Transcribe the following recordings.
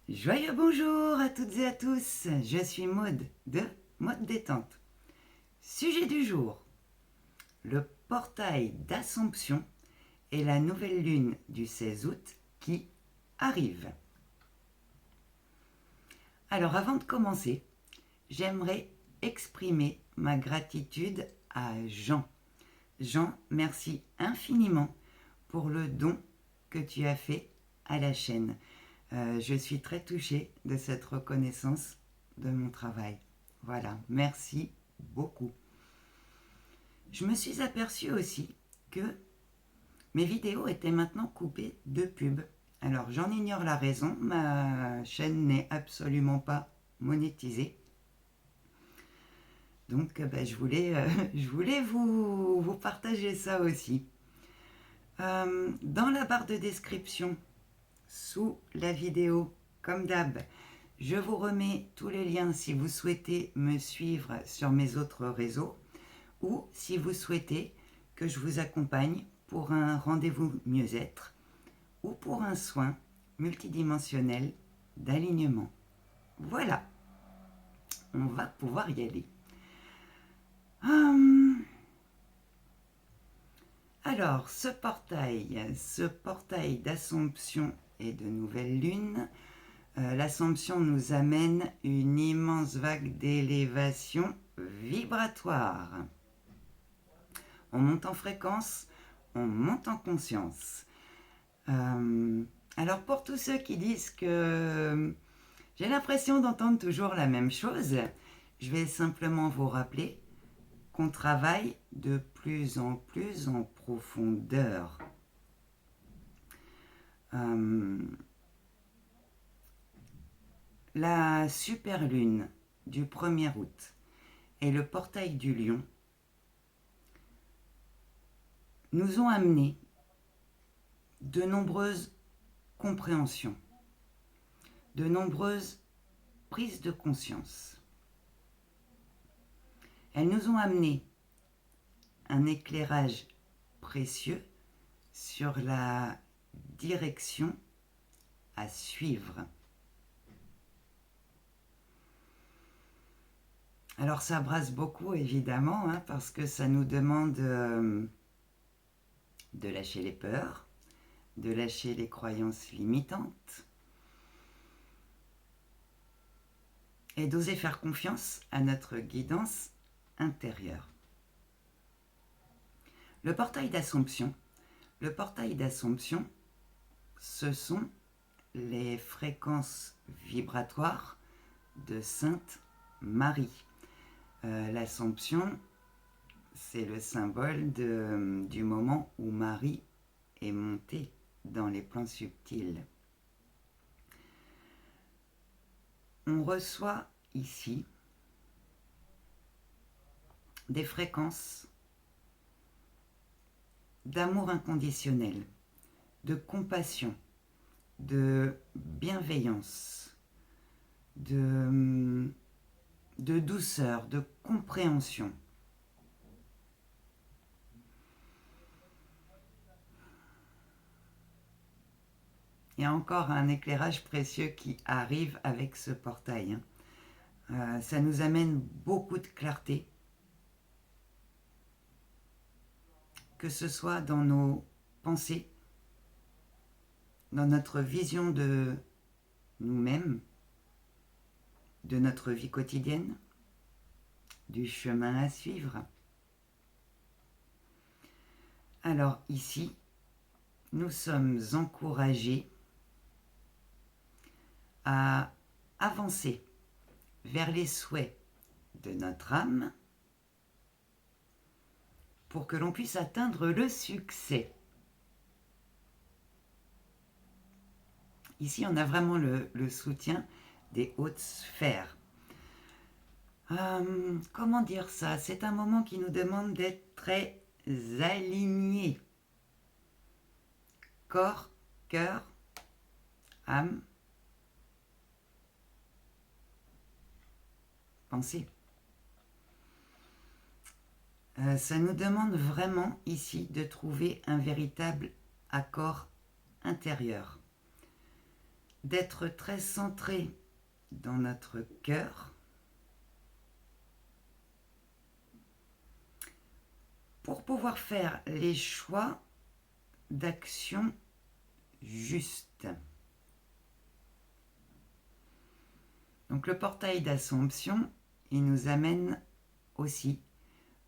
Joyeux bonjour à toutes et à tous, je suis Maude de Mode Détente. Sujet du jour, le portail d'Assomption et la nouvelle lune du 16 août qui arrive. Alors avant de commencer, j'aimerais exprimer ma gratitude à Jean. Jean, merci infiniment pour le don que tu as fait à la chaîne. Je suis très touchée de cette reconnaissance de mon travail. Voilà, merci beaucoup. Je me suis aperçue aussi que mes vidéos étaient maintenant coupées de pubs. Alors j'en ignore la raison, ma chaîne n'est absolument pas monétisée. Donc je voulais vous partager ça aussi. Dans la barre de description, sous la vidéo, comme d'hab, je vous remets tous les liens si vous souhaitez me suivre sur mes autres réseaux ou si vous souhaitez que je vous accompagne pour un rendez-vous mieux-être ou pour un soin multidimensionnel d'alignement. Voilà, on va pouvoir y aller. Alors, ce portail d'Assomption et de nouvelle lune, l'Assomption nous amène une immense vague d'élévation vibratoire. On monte en fréquence, on monte en conscience. Alors pour tous ceux qui disent que j'ai l'impression d'entendre toujours la même chose, je vais simplement vous rappeler qu'on travaille de plus en profondeur. La superlune du 1er août et le portail du lion nous ont amené de nombreuses compréhensions, de nombreuses prises de conscience. Elles nous ont amené un éclairage précieux sur la direction à suivre. Alors ça brasse beaucoup évidemment, parce que ça nous demande de lâcher les peurs, de lâcher les croyances limitantes et d'oser faire confiance à notre guidance intérieure. Le portail d'Assomption, ce sont les fréquences vibratoires de Sainte Marie. L'Assomption, c'est le symbole du moment où Marie est montée dans les plans subtils. On reçoit ici des fréquences d'amour inconditionnel, de compassion, de bienveillance, de douceur, de compréhension. Il y a encore un éclairage précieux qui arrive avec ce portail. Ça nous amène beaucoup de clarté, que ce soit dans nos pensées, dans notre vision de nous-mêmes, de notre vie quotidienne, du chemin à suivre. Alors ici, nous sommes encouragés à avancer vers les souhaits de notre âme pour que l'on puisse atteindre le succès. Ici, on a vraiment le soutien des hautes sphères. Comment dire ça? C'est un moment qui nous demande d'être très alignés. Corps, cœur, âme, pensée. Ça nous demande vraiment ici de trouver un véritable accord intérieur, d'être très centré dans notre cœur pour pouvoir faire les choix d'action justes. Donc le portail d'Assomption, il nous amène aussi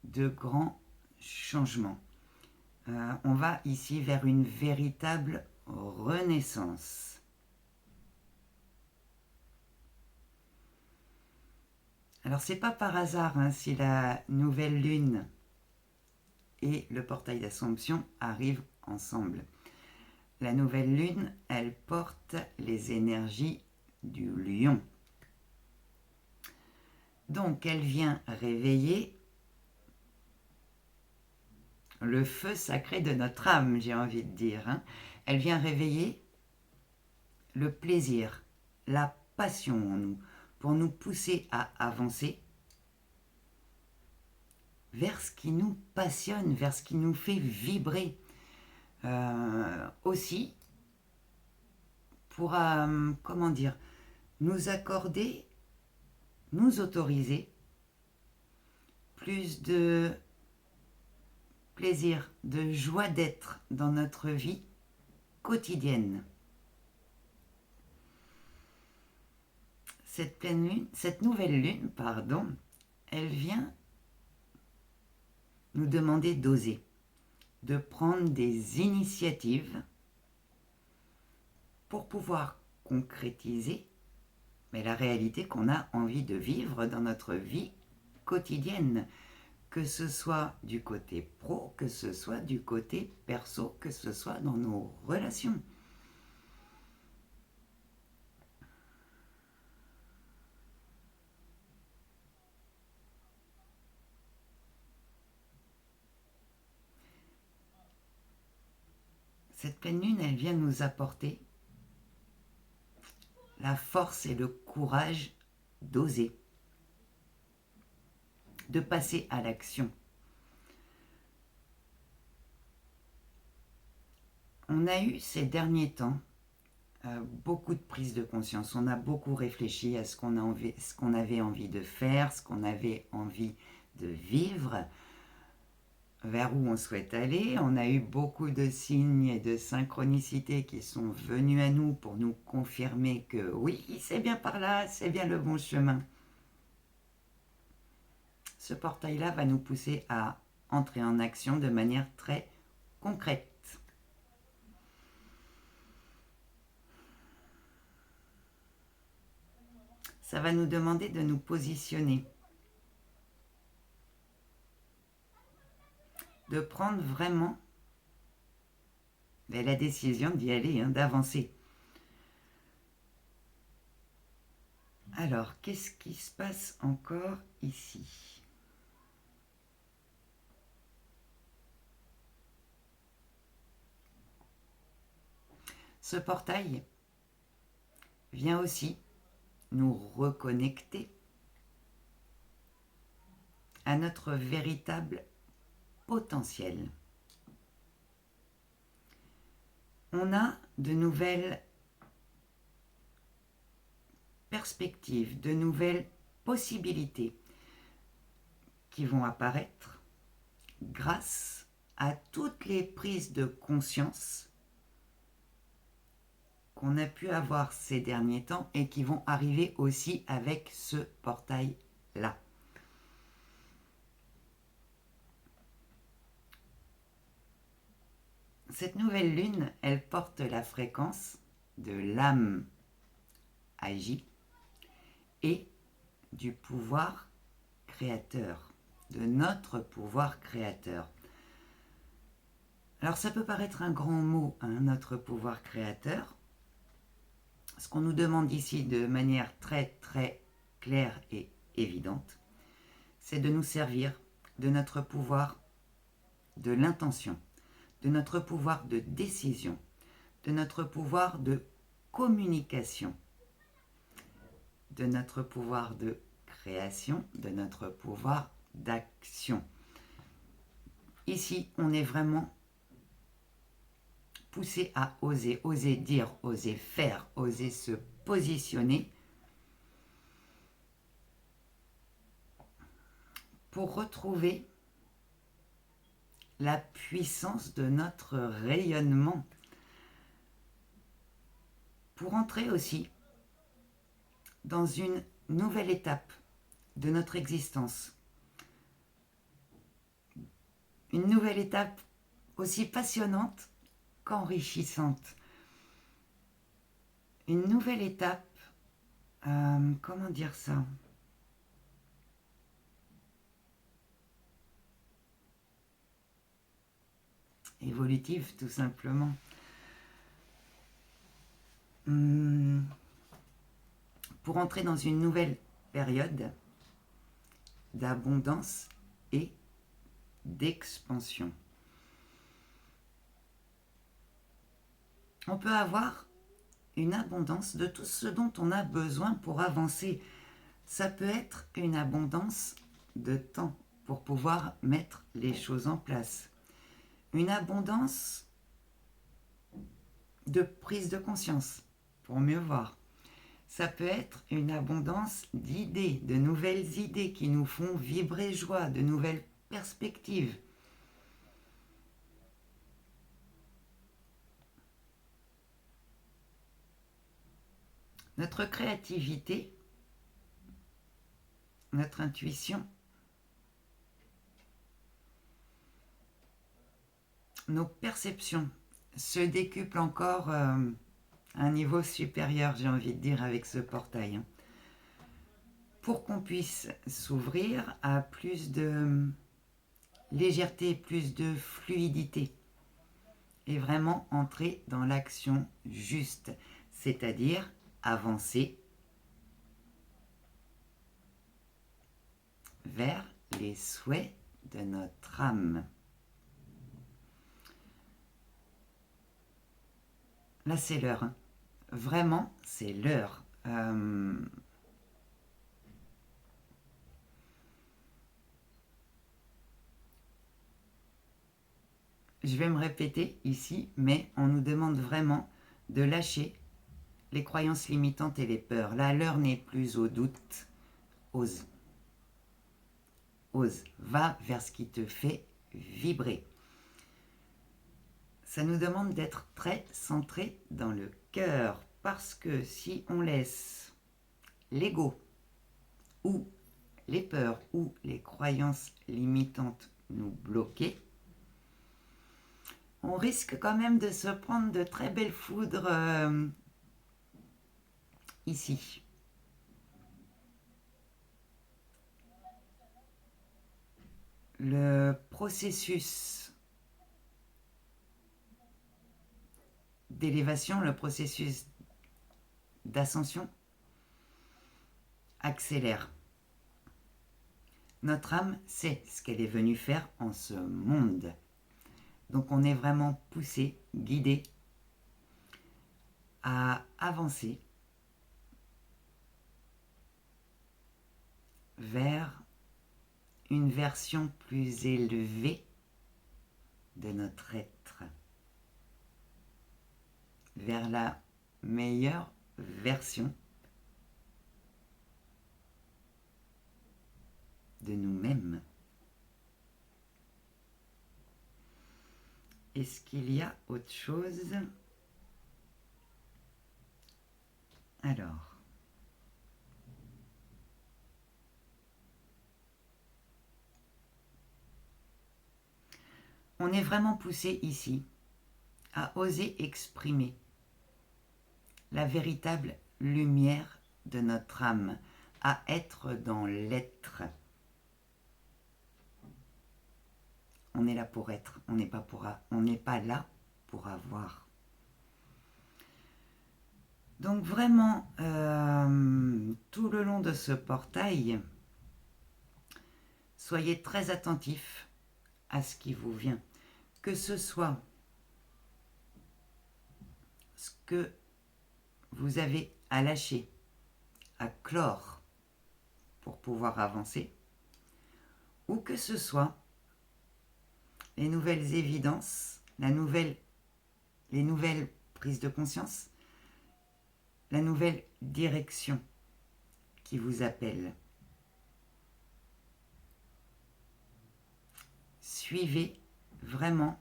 de grands changements. On va ici vers une véritable renaissance. Alors c'est pas par hasard si la nouvelle lune et le portail d'Assomption arrivent ensemble. La nouvelle lune, elle porte les énergies du lion. Donc elle vient réveiller le feu sacré de notre âme, j'ai envie de dire. Elle vient réveiller le plaisir, la passion en nous, pour nous pousser à avancer vers ce qui nous passionne, vers ce qui nous fait vibrer. Aussi, pour, nous accorder, nous autoriser plus de plaisir, de joie d'être dans notre vie quotidienne. Cette nouvelle lune, elle vient nous demander d'oser, de prendre des initiatives pour pouvoir concrétiser la réalité qu'on a envie de vivre dans notre vie quotidienne, que ce soit du côté pro, que ce soit du côté perso, que ce soit dans nos relations. Cette pleine lune, elle vient nous apporter la force et le courage d'oser, de passer à l'action. On a eu ces derniers temps beaucoup de prise de conscience. On a beaucoup réfléchi à ce qu'on avait envie de faire, ce qu'on avait envie de vivre, vers où on souhaite aller. On a eu beaucoup de signes et de synchronicités qui sont venus à nous pour nous confirmer que oui, c'est bien par là, c'est bien le bon chemin. Ce portail-là va nous pousser à entrer en action de manière très concrète. Ça va nous demander de nous positionner, de prendre vraiment la décision d'y aller, d'avancer. Alors, qu'est-ce qui se passe encore ici ? Ce portail vient aussi nous reconnecter à notre véritable potentiel. On a de nouvelles perspectives, de nouvelles possibilités qui vont apparaître grâce à toutes les prises de conscience qu'on a pu avoir ces derniers temps et qui vont arriver aussi avec ce portail-là. Cette nouvelle lune, elle porte la fréquence de l'âme agie et du pouvoir créateur, de notre pouvoir créateur. Alors ça peut paraître un grand mot, notre pouvoir créateur. Ce qu'on nous demande ici de manière très très claire et évidente, c'est de nous servir de notre pouvoir de l'intention, de notre pouvoir de décision, de notre pouvoir de communication, de notre pouvoir de création, de notre pouvoir d'action. Ici, on est vraiment pousser à oser, oser dire, oser faire, oser se positionner pour retrouver la puissance de notre rayonnement, pour entrer aussi dans une nouvelle étape de notre existence. Une nouvelle étape aussi passionnante qu'enrichissante. Une nouvelle étape, comment dire ça ? Évolutive, tout simplement. Pour entrer dans une nouvelle période d'abondance et d'expansion. On peut avoir une abondance de tout ce dont on a besoin pour avancer. Ça peut être une abondance de temps pour pouvoir mettre les choses en place. Une abondance de prise de conscience pour mieux voir. Ça peut être une abondance d'idées, de nouvelles idées qui nous font vibrer joie, de nouvelles perspectives. Notre créativité, notre intuition, nos perceptions se décuplent encore à un niveau supérieur, j'ai envie de dire, avec ce portail. Pour qu'on puisse s'ouvrir à plus de légèreté, plus de fluidité et vraiment entrer dans l'action juste, c'est-à-dire avancer vers les souhaits de notre âme. Là, c'est l'heure. Hein. Vraiment, c'est l'heure. Je vais me répéter ici, mais on nous demande vraiment de lâcher les croyances limitantes et les peurs. Là, l'heure n'est plus au doute. Ose. Ose. Va vers ce qui te fait vibrer. Ça nous demande d'être très centré dans le cœur, parce que si on laisse l'ego ou les peurs ou les croyances limitantes nous bloquer, on risque quand même de se prendre de très belles foudres ici. Le processus d'élévation, le processus d'ascension accélère. Notre âme sait ce qu'elle est venue faire en ce monde. Donc on est vraiment poussé, guidé à avancer vers une version plus élevée de notre être, vers la meilleure version de nous-mêmes. Est-ce qu'il y a autre chose? Alors, on est vraiment poussé ici à oser exprimer la véritable lumière de notre âme, à être dans l'être. On est là pour être, on n'est pas là pour avoir. Donc vraiment, tout le long de ce portail, soyez très attentifs à ce qui vous vient. Que ce soit ce que vous avez à lâcher, à clore pour pouvoir avancer, ou que ce soit les nouvelles évidences, la nouvelle les nouvelles prises de conscience, la nouvelle direction qui vous appelle. Suivez vraiment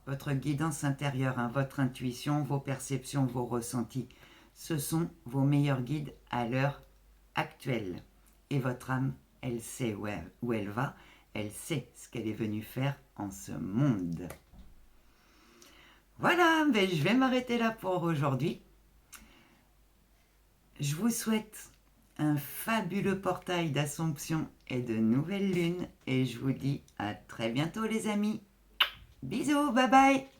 votre guidance intérieure, hein, votre intuition, vos perceptions, vos ressentis. Ce sont vos meilleurs guides à l'heure actuelle. Et votre âme, elle sait où elle va, elle sait ce qu'elle est venue faire en ce monde. Voilà, ben je vais m'arrêter là pour aujourd'hui. Je vous souhaite un fabuleux portail d'Assomption et de nouvelle lune et je vous dis à très bientôt les amis. Bisous, bye bye.